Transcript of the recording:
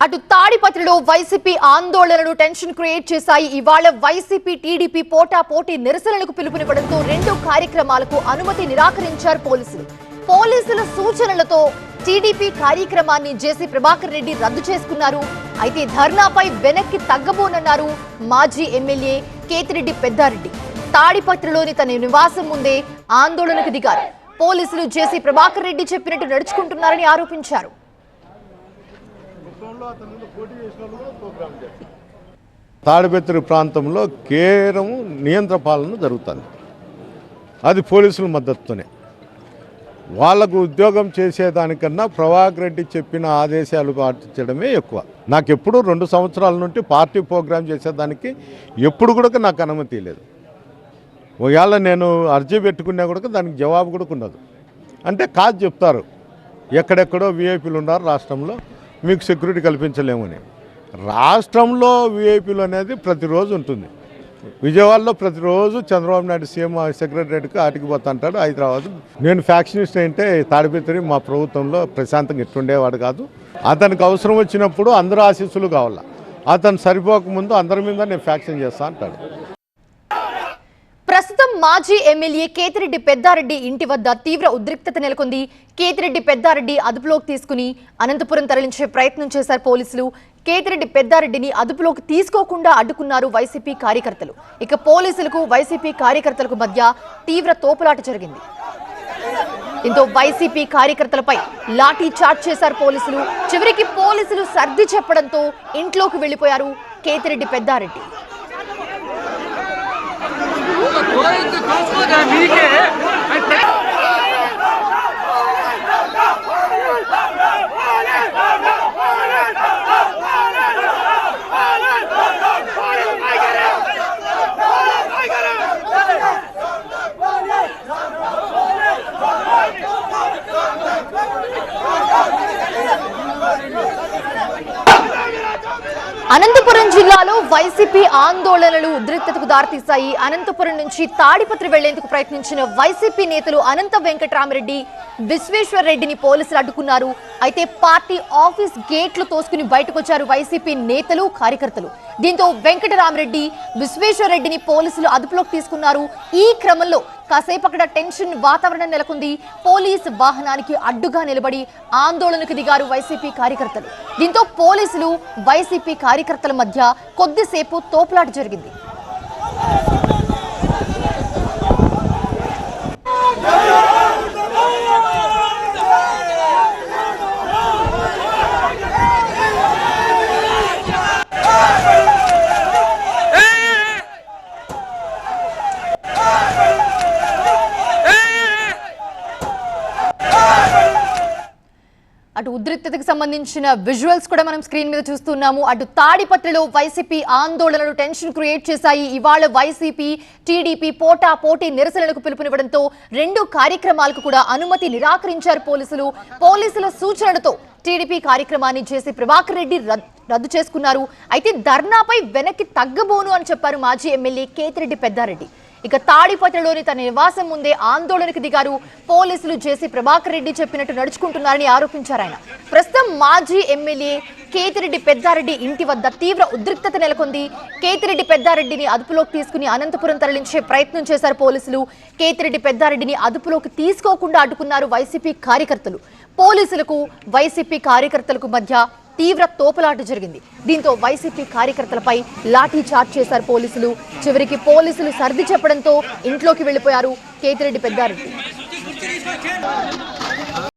అటు తాడిపత్రిలో వైసీపీ ఆందోళనలు టెన్షన్ క్రియేట్ చేశాయి. ఇవాళ వైసీపీ టీడీపీ పోటీ నిరసనలకు పిలుపునివ్వడంతో రెండు కార్యక్రమాలకు అనుమతి నిరాకరించారు పోలీసులు. పోలీసుల సూచనలతో టీడీపీ కార్యక్రమాన్ని జేసీ ప్రభాకర్ రెడ్డి రద్దు చేసుకున్నారు. అయితే ధర్నాపై వెనక్కి తగ్గబోనన్నారు మాజీ ఎమ్మెల్యే కేతిరెడ్డి పెద్దారెడ్డి. తాడిపత్రిలోని తన నివాసం ముందే ఆందోళనకు దిగారు. పోలీసులు జేసీ ప్రభాకర్ రెడ్డి చెప్పినట్టు నడుచుకుంటున్నారని ఆరోపించారు. తాడిపత్రి ప్రాంతంలో కేవలం నియంత్రణ పాలన జరుగుతుంది. అది పోలీసుల మద్దతుతోనే. వాళ్లకు ఉద్యోగం చేసేదానికన్నా ప్రభాకర్ రెడ్డి చెప్పిన ఆదేశాలు పాటించడమే ఎక్కువ. నాకు ఎప్పుడు 2 సంవత్సరాల నుండి పార్టీ ప్రోగ్రాం చేసేదానికి ఎప్పుడు కూడా నాకు అనుమతి లేదు. ఒకవేళ నేను అర్జీ పెట్టుకున్నా కూడా దానికి జవాబు కూడా ఉండదు. అంటే కాదు చెప్తారు, ఎక్కడెక్కడో వీఐపీలు ఉన్నారు రాష్ట్రంలో, మీకు సెక్యూరిటీ కల్పించలేమని. రాష్ట్రంలో వీఐపీలు అనేది ప్రతిరోజు ఉంటుంది. విజయవాడలో ప్రతిరోజు చంద్రబాబు నాయుడు సీఎం సెక్రటరీకి ఆటికి పోతుంటాడు. హైదరాబాద్ నేను ఫ్యాక్షనిస్ట్ అంటే తాడిపత్రి మా ప్రభుత్వంలో ప్రశాంతంగా ఎట్టుండేవాడు కాదు. అతనికి అవసరం వచ్చినప్పుడు అందరూ ఆశీస్సులు కావాలా. అతను సరిపోకముందు అందరి మీద నేను ఫ్యాక్షన్ చేస్తా అంటాడు. ప్రస్తుతం మాజీ ఎమ్మెల్యే కేతిరెడ్డి పెద్దారెడ్డి ఇంటి వద్ద తీవ్ర ఉద్రిక్తత నెలకొంది. కేతిరెడ్డి పెద్దారెడ్డి అదుపులోకి తీసుకుని అనంతపురం తరలించే ప్రయత్నం చేశారు పోలీసులు. కేతిరెడ్డి పెద్దారెడ్డిని అదుపులోకి తీసుకోకుండా అడ్డుకున్నారు వైసీపీ కార్యకర్తలు. ఇక పోలీసులకు వైసీపీ కార్యకర్తలకు మధ్య తీవ్ర తోపులాట జరిగింది. దీంతో వైసీపీ కార్యకర్తలపై లాఠీ చార్జ్ చేశారు పోలీసులు. చివరికి పోలీసులు సర్ది చెప్పడంతో ఇంట్లోకి వెళ్లిపోయారు కేతిరెడ్డి పెద్దారెడ్డి. అనంతపురం జిల్లాలో వైసీపీ ఆందోళనలు ఉద్రిక్తతకు దారితీశాయి. అనంతపురం నుంచి తాడిపత్రి వెళ్లేందుకు ప్రయత్నించిన వైసీపీ నేతలు అనంత వెంకటరామరెడ్డి, విశ్వేశ్వర్ రెడ్డిని పోలీసులు అడ్డుకున్నారు. అయితే పార్టీ ఆఫీస్ గేట్లు తోసుకుని బయటకొచ్చారు వైసీపీ నేతలు, కార్యకర్తలు. దీంతో వెంకటరామరెడ్డి, విశ్వేశ్వర్ రెడ్డిని పోలీసులు అదుపులోకి తీసుకున్నారు. ఈ క్రమంలో కాసేపు అక్కడ టెన్షన్ వాతావరణం నెలకొంది. పోలీసు వాహనానికి అడ్డుగా నిలబడి ఆందోళనకు దిగారు వైసీపీ కార్యకర్తలు. దీంతో పోలీసులు, వైసీపీ కార్యకర్తల మధ్య కొద్దిసేపు తోపులాట జరిగింది. అటు ఉద్రిక్తతకు సంబంధించిన విజువల్స్ కూడా మనం స్క్రీన్ మీద చూస్తున్నాము. అటు తాడిపత్రిలో వైసీపీ ఆందోళనలు టెన్షన్ క్రియేట్ చేశాయి. ఇవాళ వైసీపీ టీడీపీ పోటీ నిరసనలకు పిలుపునివ్వడంతో రెండు కార్యక్రమాలకు కూడా అనుమతి నిరాకరించారు పోలీసులు. పోలీసుల సూచనలతో టీడీపీ కార్యక్రమాన్ని జేసీ ప్రభాకర్ రెడ్డి రద్దు చేసుకున్నారు. అయితే ధర్నాపై వెనక్కి తగ్గబోను అని చెప్పారు మాజీ ఎమ్మెల్యే కేతిరెడ్డి పెద్దారెడ్డి. ఇక తాడిపత్రిలోని తన నివాసం ముందే ఆందోళనకు దిగారు పోలీసులు. జేసీ ప్రభాకర్ రెడ్డి చెప్పినట్టు నడుచుకుంటున్నారని ఆరోపించారు ఆయన. ప్రస్తుతం మాజీ ఎమ్మెల్యే కేతిరెడ్డి పెద్దారెడ్డి ఇంటి వద్ద తీవ్ర ఉద్రిక్తత నెలకొంది. కేతిరెడ్డి పెద్దారెడ్డిని అదుపులోకి తీసుకుని అనంతపురం తరలించే ప్రయత్నం చేశారు పోలీసులు. కేతిరెడ్డి పెద్దారెడ్డిని అదుపులోకి తీసుకోకుండా అడ్డుకున్నారు వైసీపీ కార్యకర్తలు. పోలీసులకు, వైసీపీ కార్యకర్తలకు మధ్య తీవ్ర తోపులాట జరిగింది. దీంతో వైసీపీ కార్యకర్తలపై లాఠీ చార్జ్ చేశారు పోలీసులు. చివరికి పోలీసులు సర్ది చెప్పడంతో ఇంట్లోకి వెళ్లిపోయారు కేతిరెడ్డి పెద్దారెడ్డి.